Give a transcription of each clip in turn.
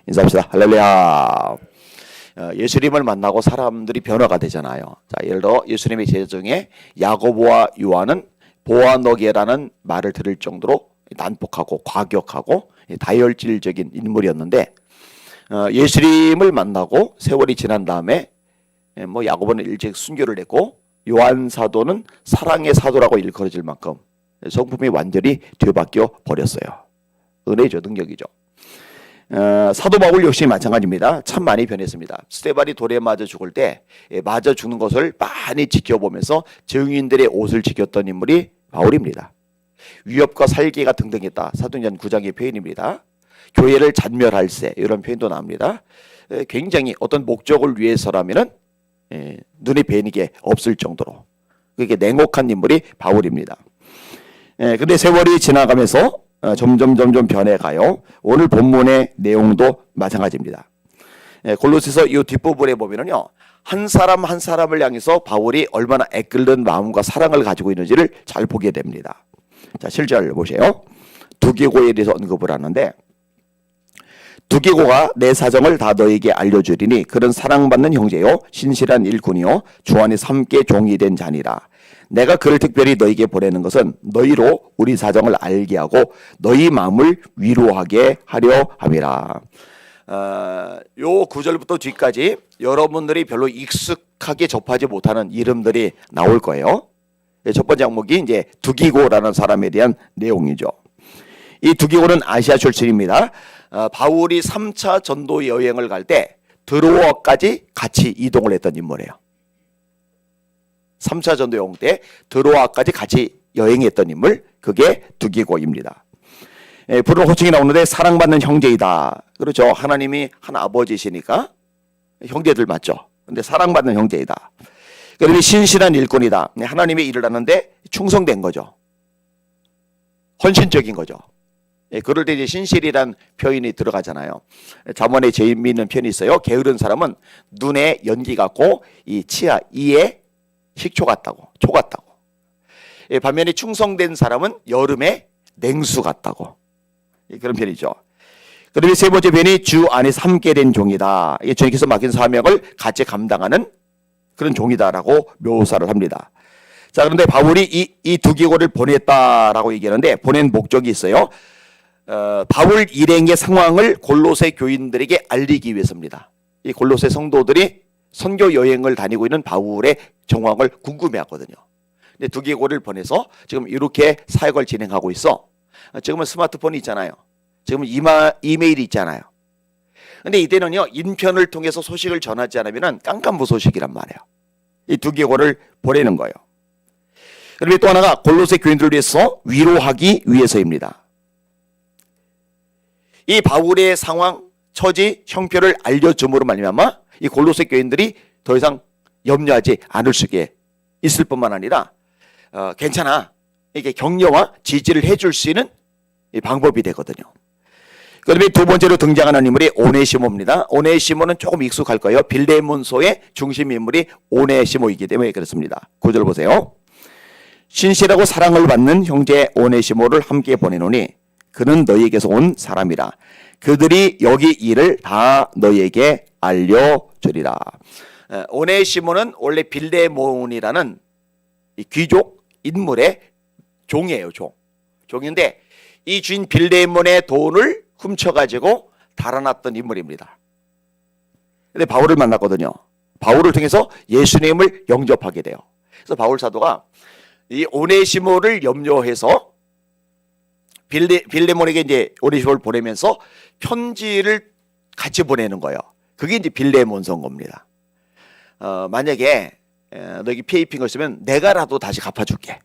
인사합시다. 할렐루야. 예수님을 만나고 사람들이 변화가 되잖아요. 자, 예를 들어 예수님의 제자 중에 야고보와 요한은 보아너게라는 말을 들을 정도로 난폭하고 과격하고 다혈질적인 인물이었는데, 예수님을 만나고 세월이 지난 다음에 야고보는 일찍 순교를 했고 요한 사도는 사랑의 사도라고 일컬어질 만큼 성품이 완전히 뒤바뀌어 버렸어요. 은혜죠, 능력이죠. 사도 바울 역시 마찬가지입니다. 참 많이 변했습니다. 스데반이 돌에 맞아 죽을 때 맞아 죽는 것을 많이 지켜보면서 증인들의 옷을 지켰던 인물이 바울입니다. 위협과 살기가 등등했다. 사도행전 9장의 표현입니다. 교회를 잔멸할세, 이런 표현도 나옵니다. 굉장히 어떤 목적을 위해서라면은 눈에 뵈는 게 없을 정도로 그게 냉혹한 인물이 바울입니다. 근데 세월이 지나가면서 점점 변해가요. 오늘 본문의 내용도 마찬가지입니다. 골로새서 이 뒷부분에 보면은요, 한 사람 한 사람을 향해서 바울이 얼마나 애끓는 마음과 사랑을 가지고 있는지를 잘 보게 됩니다. 자, 실절 보세요. 두기고에 대해서 언급을 하는데, 두기고가 내 사정을 다 너에게 알려주리니 그런 사랑받는 형제요 신실한 일꾼이요 주 안에서 함께 종이 된 자니라. 내가 그를 특별히 너에게 보내는 것은 너희로 우리 사정을 알게 하고 너희 마음을 위로하게 하려 함이라. 요 9절부터 뒤까지 여러분들이 별로 익숙하게 접하지 못하는 이름들이 나올 거예요. 첫 번째 항목이 이제 두기고라는 사람에 대한 내용이죠. 이 두기고는 아시아 출신입니다. 바울이 3차 전도 여행을 갈 때 드로아까지 같이 이동을 했던 인물이에요. 3차 전도 여행 때 드로아까지 같이 여행했던 인물, 그게 두기고입니다. 부르는 호칭이 나오는데 사랑받는 형제이다. 그렇죠. 하나님이 한 아버지시니까 형제들 맞죠. 근데 사랑받는 형제이다. 그러면 신실한 일꾼이다. 하나님의 일을 하는데 충성된 거죠. 헌신적인 거죠. 그럴 때 이제 신실이란 표현이 들어가잖아요. 잠언에 재미있는 표현이 있어요. 게으른 사람은 눈에 연기 같고 이 치아, 이에 식초 같다고, 초 같다고. 반면에 충성된 사람은 여름에 냉수 같다고. 그런 표현이죠. 그다음에 세 번째 표현이 주 안에서 함께 된 종이다. 이게 주님께서 맡긴 사명을 같이 감당하는 그런 종이다라고 묘사를 합니다. 자, 그런데 바울이 이 두기고를 보냈다라고 얘기하는데 보낸 목적이 있어요. 바울 일행의 상황을 골로새 교인들에게 알리기 위해서입니다. 이 골로새 성도들이 선교 여행을 다니고 있는 바울의 정황을 궁금해하거든요. 근데 두기고를 보내서 지금 이렇게 사역을 진행하고 있어. 지금은 스마트폰이 있잖아요. 지금은 이메일이 있잖아요. 근데 이때는요, 인편을 통해서 소식을 전하지 않으면 깜깜무소식이란 말이에요. 이 두기고를 보내는 거예요. 그리고 또 하나가 골로새 교인들을 위해서 위로하기 위해서입니다. 이 바울의 상황, 처지, 형편을 알려줌으로 말미암아 이 골로새 교인들이 더 이상 염려하지 않을 수 있을 뿐만 아니라 괜찮아, 이게 격려와 지지를 해줄 수 있는 이 방법이 되거든요. 그다음에 두 번째로 등장하는 인물이 오네시모입니다. 오네시모는 조금 익숙할 거예요. 빌레몬소의 중심 인물이 오네시모이기 때문에 그렇습니다. 9절 보세요. 신실하고 사랑을 받는 형제 오네시모를 함께 보내노니 그는 너희에게서 온 사람이라. 그들이 여기 일을 다 너희에게 알려주리라. 오네시모는 원래 빌레몬이라는 이 귀족 인물의 종이에요. 종인데 이 주인 빌레몬의 돈을 훔쳐가지고 달아났던 인물입니다. 근데 바울을 만났거든요. 바울을 통해서 예수님을 영접하게 돼요. 그래서 바울 사도가 이 오네시모를 염려해서 빌레몬에게 이제 오네시모를 보내면서 편지를 같이 보내는 거예요. 그게 이제 빌레몬서인 겁니다. 만약에 너에게 피해 입힌 거 있으면 내가라도 다시 갚아줄게.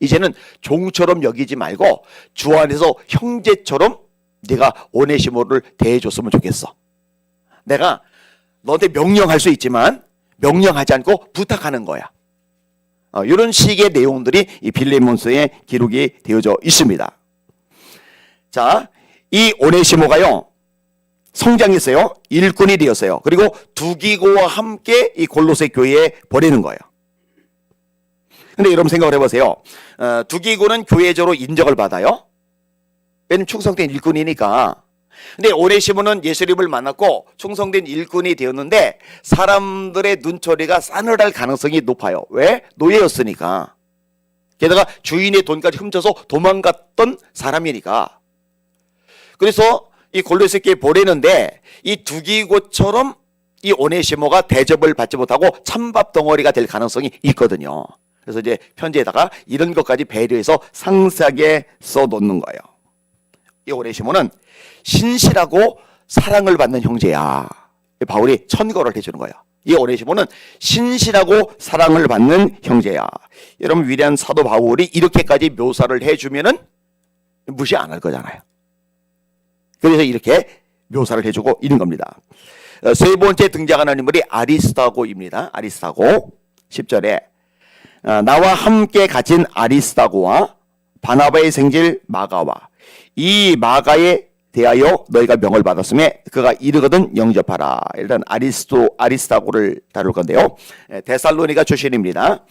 이제는 종처럼 여기지 말고 주 안에서 형제처럼 네가 오네시모를 대해줬으면 좋겠어. 내가 너한테 명령할 수 있지만 명령하지 않고 부탁하는 거야. 이런 식의 내용들이 이 빌레몬서에 기록이 되어져 있습니다. 자, 이 오네시모가요, 성장했어요. 일꾼이 되었어요. 그리고 두기고와 함께 이 골로새 교회에 보내는 거예요. 근데 여러분 생각을 해보세요. 두기고는 교회적으로 인정을 받아요. 왜냐면 충성된 일꾼이니까. 근데 오네시모는 예수님을 만났고 충성된 일꾼이 되었는데 사람들의 눈초리가 싸늘할 가능성이 높아요. 왜? 노예였으니까. 게다가 주인의 돈까지 훔쳐서 도망갔던 사람이니까. 그래서 이 골로새 교회에 보내는데 이 두기고처럼 이 오네시모가 대접을 받지 못하고 찬밥 덩어리가 될 가능성이 있거든요. 그래서 이제 편지에다가 이런 것까지 배려해서 상세하게 써놓는 거예요. 이 오네시모는 신실하고 사랑을 받는 형제야. 바울이 천거를 해주는 거예요. 이 오네시모는 신실하고 사랑을 받는 형제야. 여러분 위대한 사도 바울이 이렇게까지 묘사를 해주면은 무시 안 할 거잖아요. 그래서 이렇게 묘사를 해주고 있는 겁니다. 세 번째 등장하는 인물이 아리스다고입니다. 아리스다고 10절에 나와 함께 갇힌 아리스다고와 바나바의 생질 마가와 이 마가에 대하여 너희가 명을 받았음에 그가 이르거든 영접하라. 일단 아리스다고를 다룰 건데요. 데살로니가 출신입니다.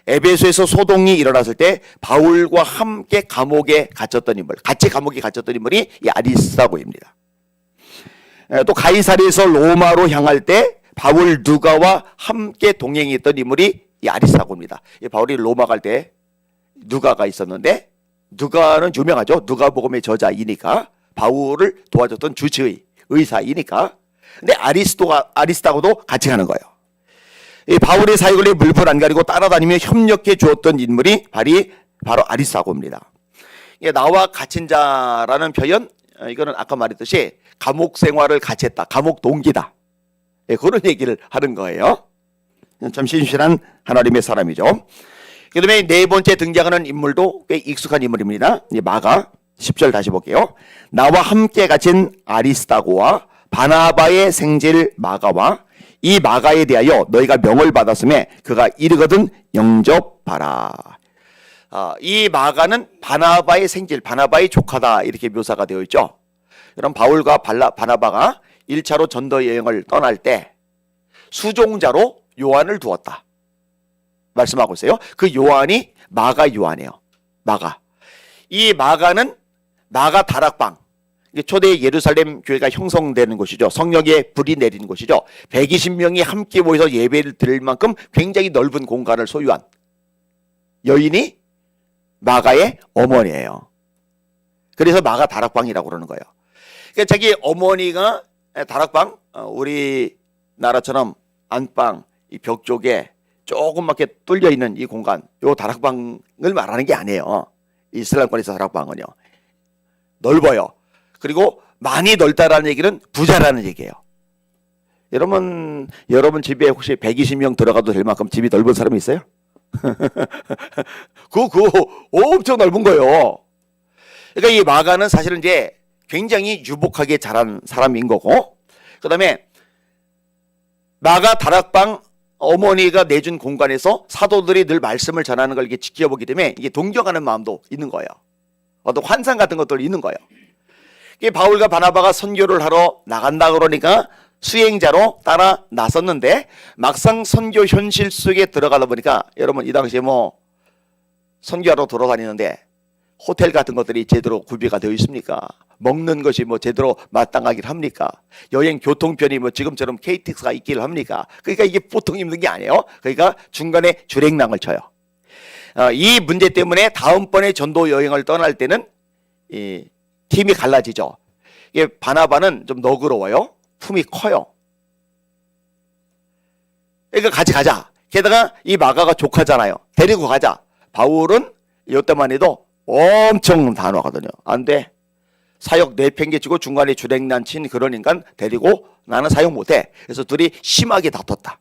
에베소에서 소동이 일어났을 때 바울과 함께 감옥에 갇혔던 인물, 같이 감옥에 갇혔던 인물이 이 아리스다고입니다. 또 가이사리에서 로마로 향할 때 바울 누가와 함께 동행했던 인물이 이 아리스다고입니다. 바울이 로마 갈 때 누가가 있었는데 누가는 유명하죠. 누가복음의 저자이니까 바울을 도와줬던 주치의 의사이니까. 근데 아리스다고도 같이 가는 거예요. 이 바울의 사역을 위해 물불 안 가리고 따라다니며 협력해 주었던 인물이 바로 아리스다고입니다. 나와 갇힌 자라는 표현, 이거는 아까 말했듯이 감옥 생활을 같이 했다. 감옥 동기다. 그런 얘기를 하는 거예요. 참 신실한 하나님의 사람이죠. 그 다음에 네 번째 등장하는 인물도 꽤 익숙한 인물입니다. 마가 10절 다시 볼게요. 나와 함께 갇힌 아리스다고와 바나바의 생질 마가와 이 마가에 대하여 너희가 명을 받았음에 그가 이르거든 영접하라. 이 마가는 바나바의 생질, 바나바의 조카다 이렇게 묘사가 되어 있죠. 그럼 바울과 바나바가 1차로 전도 여행을 떠날 때 수종자로 요한을 두었다 말씀하고 있어요. 그 요한이 마가 요한이에요. 마가. 이 마가는 마가 다락방, 초대 예루살렘 교회가 형성되는 곳이죠. 성령의 불이 내리는 곳이죠. 120명이 함께 모여서 예배를 드릴 만큼 굉장히 넓은 공간을 소유한 여인이 마가의 어머니예요. 그래서 마가 다락방이라고 그러는 거예요. 그러니까 자기 어머니가 다락방, 우리나라처럼 안방, 이 벽 쪽에 조그맣게 뚫려 있는 이 공간, 요 다락방을 말하는 게 아니에요. 이슬람권에서 다락방은요. 넓어요. 그리고 많이 넓다라는 얘기는 부자라는 얘기예요. 여러분 집에 혹시 120명 들어가도 될 만큼 집이 넓은 사람이 있어요? 그거 엄청 넓은 거예요. 그러니까 이 마가는 사실은 이제 굉장히 유복하게 자란 사람인 거고, 그 다음에 마가 다락방 어머니가 내준 공간에서 사도들이 늘 말씀을 전하는 걸 이렇게 지켜보기 때문에 이게 동경하는 마음도 있는 거예요. 어떤 환상 같은 것도 있는 거예요. 바울과 바나바가 선교를 하러 나간다 그러니까 수행자로 따라 나섰는데 막상 선교 현실 속에 들어가다 보니까 여러분 이 당시에 선교하러 돌아다니는데 호텔 같은 것들이 제대로 구비가 되어 있습니까? 먹는 것이 제대로 마땅하길 합니까? 여행 교통편이 지금처럼 KTX가 있기를 합니까? 그러니까 이게 보통 힘든 게 아니에요. 그러니까 중간에 주랭랑을 쳐요. 이 문제 때문에 다음번에 전도 여행을 떠날 때는 이 팀이 갈라지죠. 이게 바나바는 좀 너그러워요. 품이 커요. 그러니까 같이 가자. 게다가 이 마가가 조카잖아요. 데리고 가자. 바울은 이때만 해도 엄청 단호하거든요. 안 돼. 사역 내팽개치고 중간에 주랭난 친 그런 인간 데리고 나는 사역 못해. 그래서 둘이 심하게 다퉜다.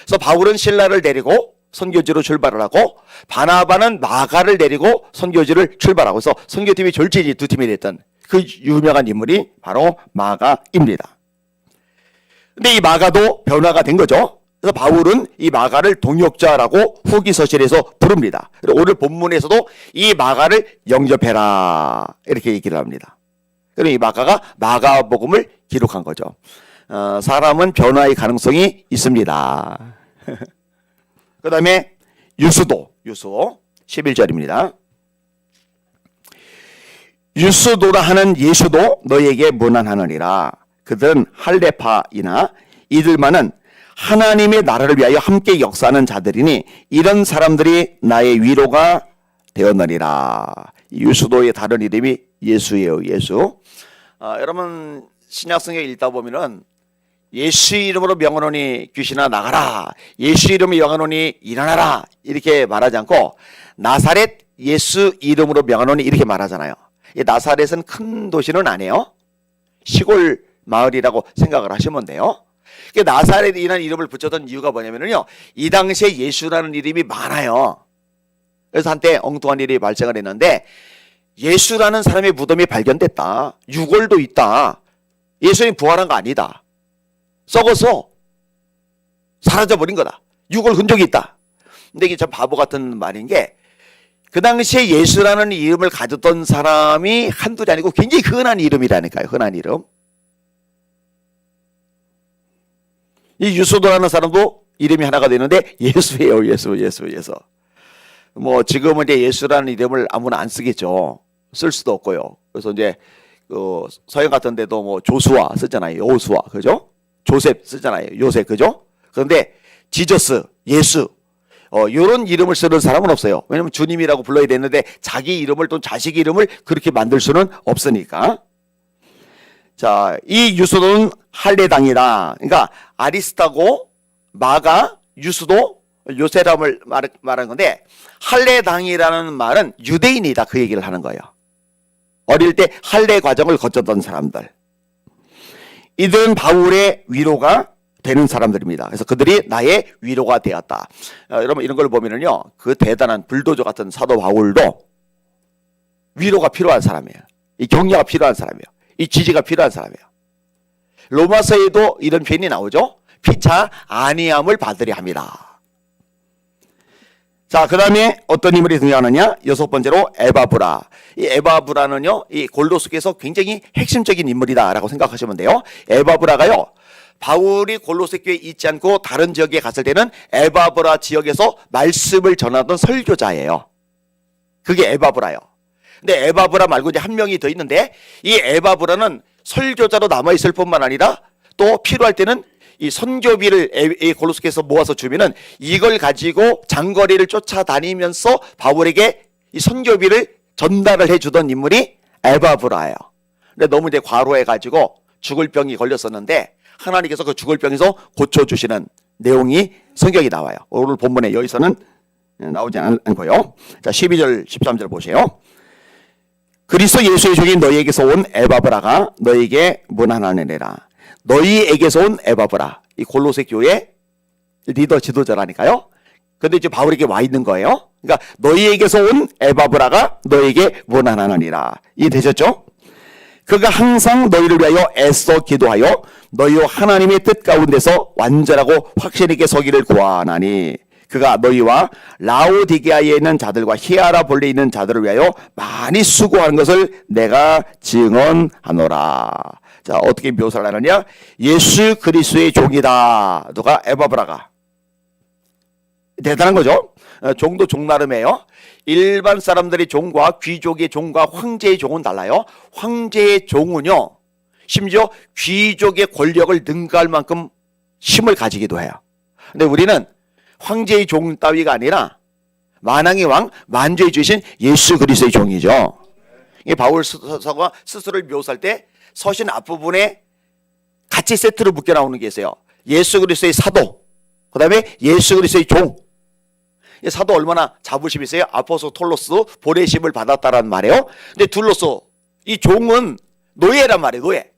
그래서 바울은 신라를 데리고 선교지로 출발을 하고 바나바는 마가를 데리고 선교지를 출발하고 해서 선교팀이 졸지지 두 팀이 됐던 그 유명한 인물이 바로 마가입니다. 근데 이 마가도 변화가 된 거죠. 그래서 바울은 이 마가를 동역자라고 후기서실에서 부릅니다. 그리고 오늘 본문에서도 이 마가를 영접해라 이렇게 얘기를 합니다. 그리고 이 마가가 마가복음을 기록한 거죠. 사람은 변화의 가능성이 있습니다. 그 다음에 유수 11절입니다. 유스도라 하는 예수도 너희에게 문안하느니라. 그들은 할레파이나 이들만은 하나님의 나라를 위하여 함께 역사하는 자들이니 이런 사람들이 나의 위로가 되었느니라. 유스도의 다른 이름이 예수예요. 예수. 여러분 신약성경 읽다 보면은 예수 이름으로 명하노니 귀신아 나가라, 예수 이름으로 명하노니 일어나라 이렇게 말하지 않고 나사렛 예수 이름으로 명하노니 이렇게 말하잖아요. 이 나사렛은 큰 도시는 아니에요. 시골 마을이라고 생각을 하시면 돼요. 나사렛이라는 이름을 붙였던 이유가 뭐냐면요, 이 당시에 예수라는 이름이 많아요. 그래서 한때 엉뚱한 일이 발생을 했는데 예수라는 사람의 무덤이 발견됐다, 유골도 있다, 예수님 부활한 거 아니다, 썩어서 사라져버린 거다, 유골 흔적이 있다. 근데 이게 참 바보 같은 말인 게, 그 당시에 예수라는 이름을 가졌던 사람이 한둘이 아니고 굉장히 흔한 이름이라니까요. 흔한 이름. 이 유스도라는 사람도 이름이 하나가 되는데 예수예요. 예수. 뭐 지금은 이제 예수라는 이름을 아무나 안 쓰겠죠. 쓸 수도 없고요. 그래서 이제 그 서양 같은 데도 뭐 조수아 쓰잖아요. 여호수아, 그죠? 조셉 쓰잖아요. 요셉, 그죠? 그런데 지저스, 예수, 요런 이름을 쓰는 사람은 없어요. 왜냐면 주님이라고 불러야 되는데 자기 이름을 또 자식 이름을 그렇게 만들 수는 없으니까. 자, 이 유스도는 할례당이다. 그러니까 아리스타고, 마가, 유스도, 요세람을 말하는 건데, 할례당이라는 말은 유대인이다 그 얘기를 하는 거예요. 어릴 때 할례 과정을 거쳤던 사람들. 이들은 바울의 위로가 되는 사람들입니다. 그래서 그들이 나의 위로가 되었다. 여러분 이런 걸 보면은요, 그 대단한 불도저 같은 사도 바울도 위로가 필요한 사람이에요. 이 격려가 필요한 사람이에요. 이 지지가 필요한 사람이에요. 로마서에도 이런 표현이 나오죠. 피차 아니함을 받으려 합니다. 자, 그 다음에 어떤 인물이 등장하느냐? 여섯 번째로 에바브라. 이 에바브라는요, 이 골로새에서 굉장히 핵심적인 인물이다라고 생각하시면 돼요. 에바브라가요, 바울이 골로새 교회에 있지 않고 다른 지역에 갔을 때는 에바브라 지역에서 말씀을 전하던 설교자예요. 그게 에바브라요. 근데 에바브라 말고 이제 한 명이 더 있는데, 이 에바브라는 설교자로 남아있을 뿐만 아니라 또 필요할 때는 이 선교비를 골로새에서 모아서 주면은 이걸 가지고 장거리를 쫓아다니면서 바울에게 이 선교비를 전달을 해주던 인물이 에바브라예요. 근데 너무 이제 과로해가지고 죽을 병이 걸렸었는데 하나님께서 그 죽을 병에서 고쳐주시는 내용이 성경에 나와요. 오늘 본문에 여기서는 나오지 않고요. 자, 12절 13절 보세요. 그리스도 예수의 종인 너희에게서 온 에바브라가 너희에게 문안하느니라. 너희에게서 온 에바브라, 이 골로새 교회 리더 지도자라니까요. 근데 이제 바울에게 와 있는 거예요. 그러니까 너희에게서 온 에바브라가 너희에게 문안하느니라. 이해되셨죠? 그가 항상 너희를 위하여 애써 기도하여 너희와 하나님의 뜻 가운데서 완전하고 확신 있게 서기를 구하나니, 그가 너희와 라오디게아에 있는 자들과 히아라볼레에 있는 자들을 위하여 많이 수고하는 것을 내가 증언하노라. 자, 어떻게 묘사를 하느냐? 예수 그리스도의 종이다. 누가? 에바브라가. 대단한 거죠. 종도 종 나름이에요. 일반 사람들의 종과 귀족의 종과 황제의 종은 달라요. 황제의 종은요, 심지어 귀족의 권력을 능가할 만큼 힘을 가지기도 해요. 근데 우리는 황제의 종 따위가 아니라 만왕의 왕, 만주의 주신 예수 그리스도의 종이죠. 이 바울 서가 스스로를 묘사할 때 서신 앞부분에 같이 세트로 묶여 나오는 게 있어요. 예수 그리스도의 사도, 그 다음에 예수 그리스도의 종. 이 사도 얼마나 자부심이 있어요. 아포스톨로스 보내심을 받았다라는 말이에요. 근데 둘로서 이 종은 노예란 말이에요. 노예.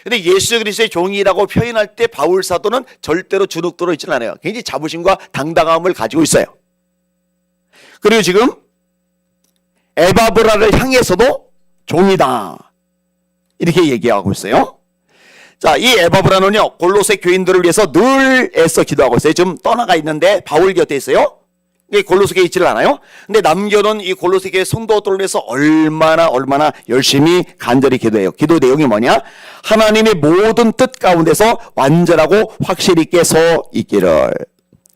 근데 예수 그리스도의 종이라고 표현할 때 바울 사도는 절대로 주눅들어 있지는 않아요. 굉장히 자부심과 당당함을 가지고 있어요. 그리고 지금 에바브라를 향해서도 종이다, 이렇게 얘기하고 있어요. 자, 이 에바브라는요, 골로새 교인들을 위해서 늘 애써 기도하고 있어요. 지금 떠나가 있는데 바울 곁에 있어요. 골로새 교회에 있지를 않아요. 근데 남겨놓은 이 골로새 교회 성도들을 위해서 얼마나 열심히 간절히 기도해요. 기도 내용이 뭐냐? 하나님의 모든 뜻 가운데서 완전하고 확실 있게 서 있기를.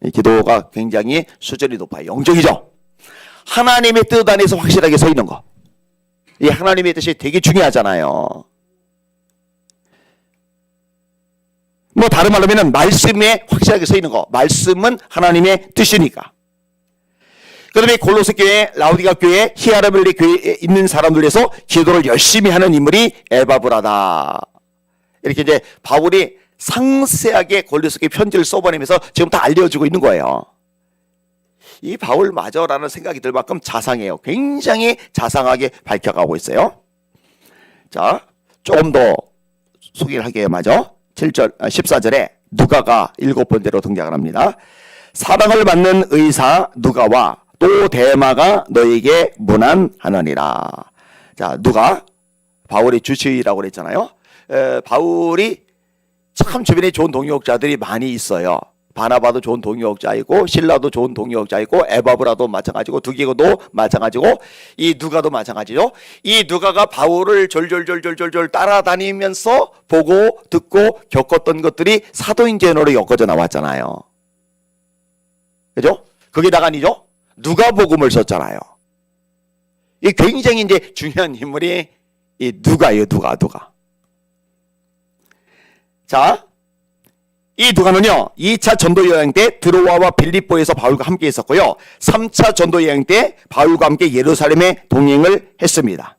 이 기도가 굉장히 수준이 높아요. 영적이죠. 하나님의 뜻 안에서 확실하게 서 있는 거. 이 하나님의 뜻이 되게 중요하잖아요. 뭐 다른 말로 하면 말씀에 확실하게 서 있는 거. 말씀은 하나님의 뜻이니까. 그다음에 골로새 교회, 라우디가 교회, 히아라벨리 교회에 있는 사람들에서 기도를 열심히 하는 인물이 에바브라다. 이렇게 이제 바울이 상세하게 골로새 교회 편지를 써보내면서 지금 다 알려주고 있는 거예요. 이 바울 마저라는 생각이 들 만큼 자상해요. 굉장히 자상하게 밝혀가고 있어요. 자, 조금 더 소개를 하게 마저 14절에 누가가 7번째로 등장을 합니다. 사랑을 받는 의사 누가와 또 데마가 너에게 문안하느니라. 자, 누가 바울의 주치의라고 그랬잖아요. 바울이 참 주변에 좋은 동역자들이 많이 있어요. 바나바도 좋은 동역자이고 실라도 좋은 동역자이고 에바브라도 마찬가지고 두기고도 마찬가지고 이 누가도 마찬가지죠. 이 누가가 바울을 졸졸졸졸졸 따라다니면서 보고 듣고 겪었던 것들이 사도행전으로 엮어져 나왔잖아요. 그죠? 거기다가 아니죠? 누가복음을 썼잖아요. 이 굉장히 이제 중요한 인물이 이 누가예요. 누가. 자, 이 누가는요 2차 전도 여행 때 드로아와 빌립보에서 바울과 함께 있었고요. 3차 전도 여행 때 바울과 함께 예루살렘에 동행을 했습니다.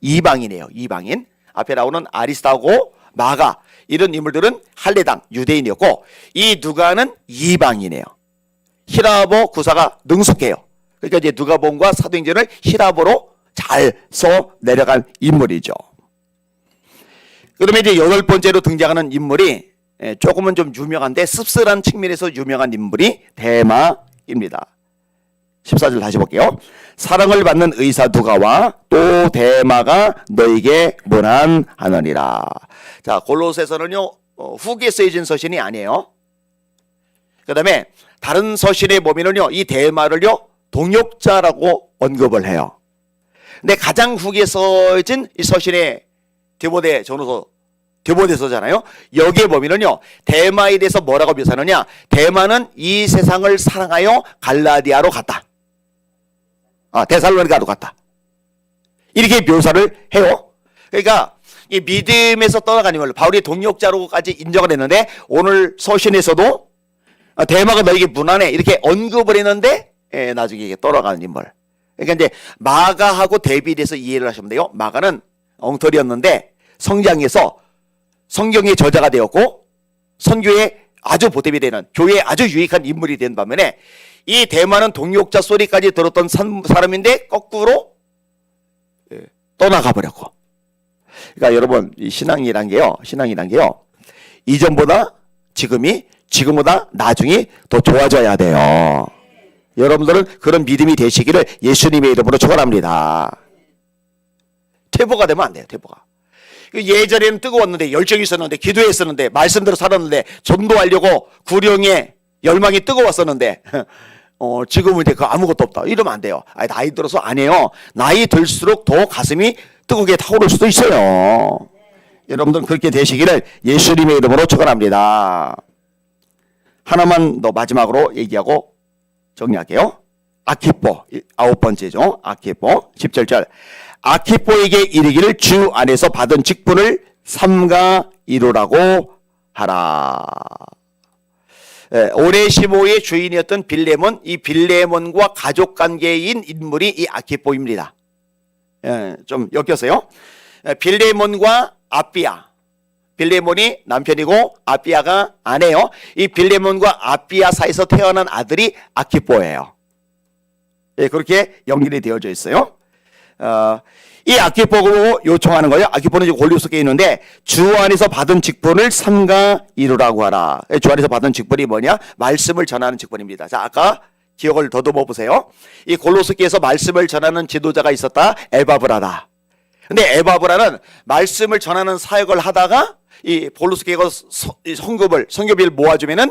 이방인이에요. 이방인. 앞에 나오는 아리스타고 마가 이런 인물들은 할례당 유대인이었고 이 누가는 이방인이에요. 히라보 구사가 능숙해요. 그러니까 이제 누가복음과 사도행전을 히라보로 잘 써 내려간 인물이죠. 그러면 이제 8번째로 등장하는 인물이 조금은 좀 유명한데 씁쓸한 측면에서 유명한 인물이 데마입니다. 14절 다시 볼게요. 사랑을 받는 의사 누가와 또 데마가 너에게 문안하느니라. 자, 골로새서는요 후기에 쓰여진 서신이 아니에요. 그 다음에 다른 서신에 보면은요 이 데마를요 동역자라고 언급을 해요. 근데 가장 후기에 써진 이 서신의 디모데 전후서 디모데서잖아요. 여기에 보면은요 데마에 대해서 뭐라고 묘사하느냐, 데마는 이 세상을 사랑하여 갈라디아로 갔다. 데살로니가로 갔다. 이렇게 묘사를 해요. 그러니까 이 믿음에서 떠나가는 걸로 바울이 동역자로까지 인정을 했는데 오늘 서신에서도 데마가 너에게 문안해 이렇게 언급을 했는데 나중에 이게 떠나가는 인물. 그러니까 이제 마가하고 대비돼서 이해를 하시면 돼요. 마가는 엉터리였는데 성장해서 성경의 저자가 되었고 선교에 아주 보탬이 되는 교회에 아주 유익한 인물이 된 반면에 이 데마는 동역자 소리까지 들었던 사람인데 거꾸로 떠나가 버렸고. 그러니까 여러분 이 신앙이란 게요 이전보다 지금보다 나중이 더 좋아져야 돼요. 여러분들은 그런 믿음이 되시기를 예수님의 이름으로 축원합니다. 퇴보가 되면 안 돼요. 퇴보가. 예전에는 뜨거웠는데 열정이 있었는데 기도했었는데 말씀대로 살았는데 전도하려고 구령에 열망이 뜨거웠었는데 지금은 이제 그 아무것도 없다 이러면 안 돼요. 나이 들어서 안 해요. 나이 들수록 더 가슴이 뜨겁게 타오를 수도 있어요. 여러분들 그렇게 되시기를 예수님의 이름으로 축원합니다. 하나만 더 마지막으로 얘기하고 정리할게요. 아키포 9번째죠. 아키포 17절 아키포에게 이르기를 주 안에서 받은 직분을 삼가 이루라고 하라. 오네시모의 주인이었던 빌레몬, 이 빌레몬과 가족관계인 인물이 이 아키포입니다. 좀 엮였어요. 빌레몬과 아비야, 빌레몬이 남편이고 아비야가 아내요. 이 빌레몬과 아비야 사이에서 태어난 아들이 아키포예요. 그렇게 연결이 되어져 있어요. 이 아키포고 요청하는 거예요. 아키포는 지금 골로새에 있는데 주 안에서 받은 직분을 삼가 이루라고 하라. 주 안에서 받은 직분이 뭐냐? 말씀을 전하는 직분입니다. 자, 아까 기억을 더듬어 보세요. 이 골로새에서 말씀을 전하는 지도자가 있었다. 에바브라다. 근데 에바브라는 말씀을 전하는 사역을 하다가 이 골로새가 성교비를 모아주면은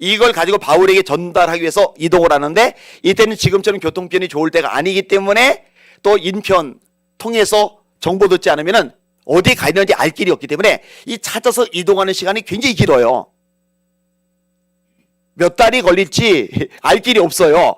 이걸 가지고 바울에게 전달하기 위해서 이동을 하는데 이때는 지금처럼 교통편이 좋을 때가 아니기 때문에 또 인편 통해서 정보 듣지 않으면은 어디 가 있는지 알 길이 없기 때문에 이 찾아서 이동하는 시간이 굉장히 길어요. 몇 달이 걸릴지 알 길이 없어요.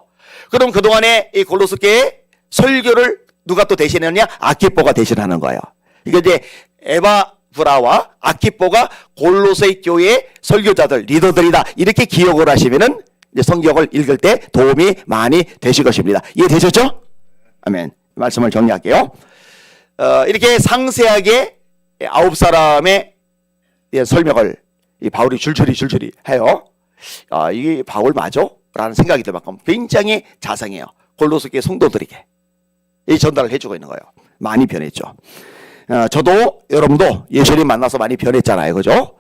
그럼 그동안에 이 골로새에 설교를 누가 또 대신하느냐? 아키포가 대신하는 거예요. 이게 이제 에바브라와 아키포가 골로새 교회의 설교자들, 리더들이다. 이렇게 기억을 하시면은 이제 성경을 읽을 때 도움이 많이 되실 것입니다. 이해되셨죠? 아멘. 말씀을 정리할게요. 이렇게 상세하게 9사람의 설명을 이 바울이 줄줄이 해요. 이게 바울 맞아? 라는 생각이 들 만큼 굉장히 자상해요. 골로새 교회 성도들에게 이 전달을 해주고 있는 거예요. 많이 변했죠. 저도 여러분도 예수님 만나서 많이 변했잖아요. 그죠?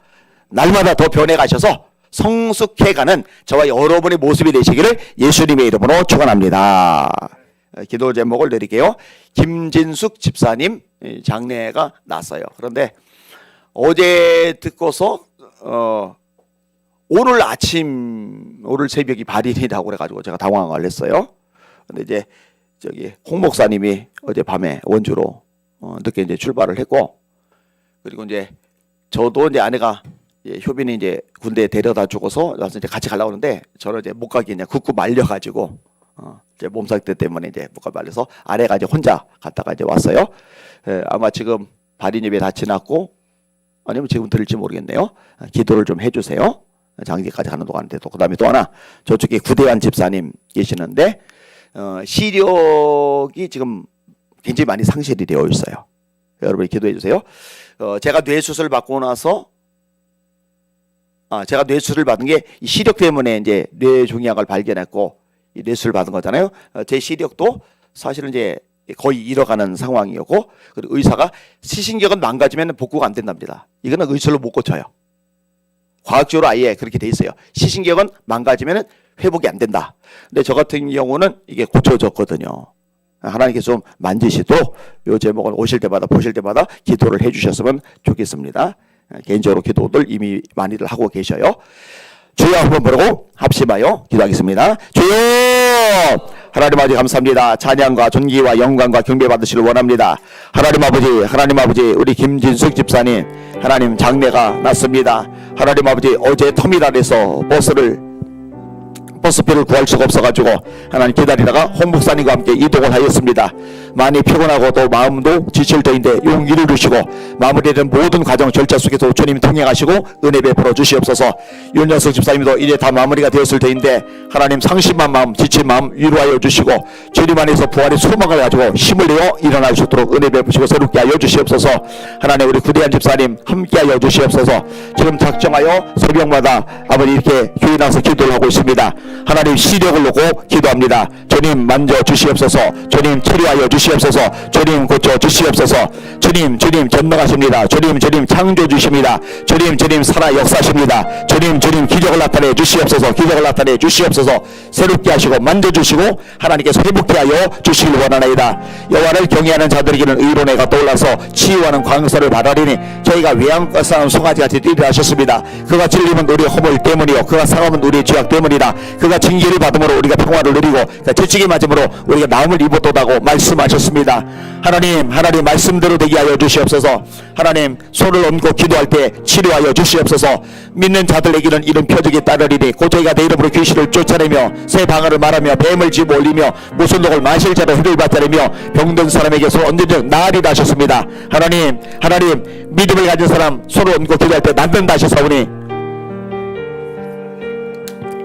날마다 더 변해가셔서 성숙해가는 저와 여러분의 모습이 되시기를 예수님의 이름으로 축원합니다. 기도 제목을 드릴게요. 김진숙 집사님 장례가 났어요. 그런데 어제 듣고서 오늘 새벽이 발인이라고 그래가지고 제가 당황을 했어요. 근데 이제 홍 목사님이 어젯밤에 원주로 늦게 이제 출발을 했고, 그리고 이제 저도 이제 아내가 효빈이 이제 군대에 데려다 주고서 와서 이제 같이 가려고 하는데 저는 이제 못 가게 그냥 굳고 말려가지고 제 몸 상태 때문에 이제 못 가게 말려서 아내가 이제 혼자 갔다가 이제 왔어요. 아마 지금 발인 예배 다 지났고 아니면 지금 들을지 모르겠네요. 기도를 좀 해주세요. 장기까지 가는 동안인데도. 그 다음에 또 하나 저쪽에 구대환 집사님 계시는데 시력이 지금 굉장히 많이 상실이 되어 있어요. 여러분이 기도해 주세요. 제가 뇌수술 받고 나서 제가 뇌수술을 받은 게 이 시력 때문에 이제 뇌종양을 발견했고 이 뇌수술 받은 거잖아요. 제 시력도 사실은 이제 거의 잃어가는 상황이었고, 그리고 의사가 시신경은 망가지면 복구가 안 된답니다. 이거는 의술로 못 고쳐요. 과학적으로 아예 그렇게 돼 있어요. 시신경은 망가지면 회복이 안 된다. 근데 저 같은 경우는 이게 고쳐졌거든요. 하나님께서 좀 만지시도록 이 제목을 오실 때마다 보실 때마다 기도를 해주셨으면 좋겠습니다. 개인적으로 기도들 이미 많이들 하고 계셔요. 주여 한번 부르고 합심하여 기도하겠습니다. 주여 하나님 아버지 감사합니다. 찬양과 존귀와 영광과 경배 받으시길 원합니다. 하나님 아버지 우리 김진숙 집사님 하나님 장례가 났습니다. 하나님 아버지 어제 터미널에서 버스표를 구할 수가 없어가지고 하나님 기다리다가 홍 목사님과 함께 이동을 하였습니다. 많이 피곤하고 또 마음도 지칠 때인데 용기를 주시고 마무리된 모든 과정 절차 속에서 주님이 통행하시고 은혜 베풀어 주시옵소서. 윤영석 집사님도 이제 다 마무리가 되었을 때인데 하나님 상심한 마음 지친 마음 위로하여 주시고 주님 안에서 부활의 소망을 가지고 힘을 내어 일어날 수 있도록 은혜 베푸시고 새롭게 하여 주시옵소서. 하나님 우리 구대한 집사님 함께하여 주시옵소서. 지금 작정하여 새벽마다 아버지 이렇게 교회 나서 기도를 하고 있습니다. 하나님 시력을 놓고 기도합니다. 주님 만져 주시옵소서. 주님 치료하여 주시옵소서. 주님 고쳐 주시옵소서. 주님 전능하십니다. 주님 창조 주십니다. 주님 살아 역사십니다. 주님 기적을 나타내 주시옵소서. 기적을 나타내 주시옵소서. 새롭게 하시고 만져 주시고 하나님께서 회복케 하여 주시길 원하나이다. 여호와를 경외하는 자들에게는 의로내가 떠올라서 치유하는 광서를 바라리니 저희가 외양간 사람 송아지같이 뛰리라 하셨습니다. 그가 찔림은 우리의 허물 때문이요 그가 상함은 우리의 죄악 때문이라. 그가 징계를 받음으로 우리가 평화를 누리고 채찍이 맞음으로 우리가 나음을 입었도다고 말씀하셨습니다. 하나님 말씀대로 되게 하여 주시옵소서. 하나님 손을 얹고 기도할 때 치료하여 주시옵소서. 믿는 자들에게는 이런 표적이 따르리니 곧 저희가 내 이름으로 귀신을 쫓아내며 새 방언을 말하며 뱀을 집어 올리며 무슨 독을 마실 자로 해를 받자라며 병든 사람에게 손 얹은 나으리라 하셨습니다. 하나님 믿음을 가진 사람 손을 얹고 기도할 때 낫는다 하셨사오니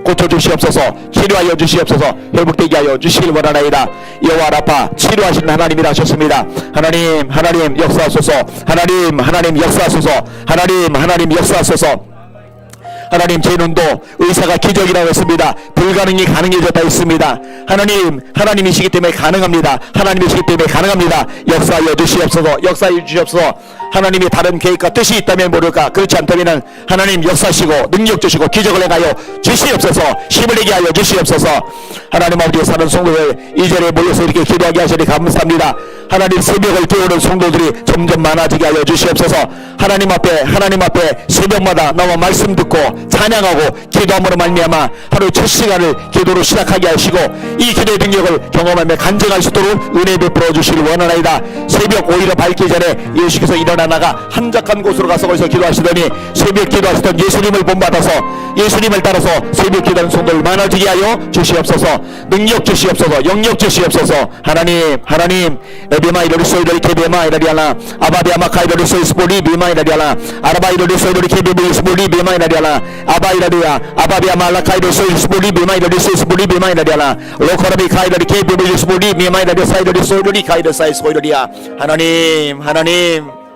고쳐주시옵소서. 치료하여 주시옵소서. 회복되게 하여 주시길 원하나이다. 여호와 라파 치료하시는 하나님이라 하셨습니다. 하나님 역사하소서. 하나님 역사하소서. 하나님 역사하소서. 하나님 제 눈도 의사가 기적이라고 했습니다. 불가능이 가능해졌다 했습니다. 하나님이시기 때문에 가능합니다. 하나님이시기 때문에 가능합니다. 역사하여 주시옵소서. 역사하여 주시옵소서. 하나님이 다른 계획과 뜻이 있다면 모를까. 그렇지 않다면 하나님 역사하시고 능력 주시고 기적을 행하여 주시옵소서. 힘을 내게 하여 주시옵소서. 하나님 아버지 사는 성도들 이 자리에 모여서 이렇게 기도하게 하시니 감사합니다. 하나님 새벽을 깨우는 성도들이 점점 많아지게 하여 주시옵소서. 하나님 앞에 새벽마다 나와 말씀 듣고 찬양하고 기도함으로 말미암아 하루 첫 시간을 기도로 시작하게 하시고 이 기도의 능력을 경험하며 간증할 수 있도록 은혜 베풀어 주시길 원하나이다. 새벽 오히려 밝기 전에 예수께서 일어나 나가 한적한 곳으로 가서 거기서 기도하시더니 새벽 기도하시던 예수님을 본받아서 예수님을 따라서 새벽 기도하는 성도를 많아지게 하여 주시옵소서. 능력 주시옵소서. 영역 주시옵소서. 하나님 에비마 이로리 소이로리 케베마 이라리아나 아바비아마카 이로리 소이스보리 비마 이라리아나 아라바 이로리 소이로리 케베비 스보리 비마 이라리아나 아바 이라리아 아바비아마라카 이로리 소이스보리 비마 이로리 소이스보리 비마 이라리아나 로코라비 카이로리 케베비 스보리 비마 이라리아 사이로리 소이로리 카이로 사이스보리아 하나님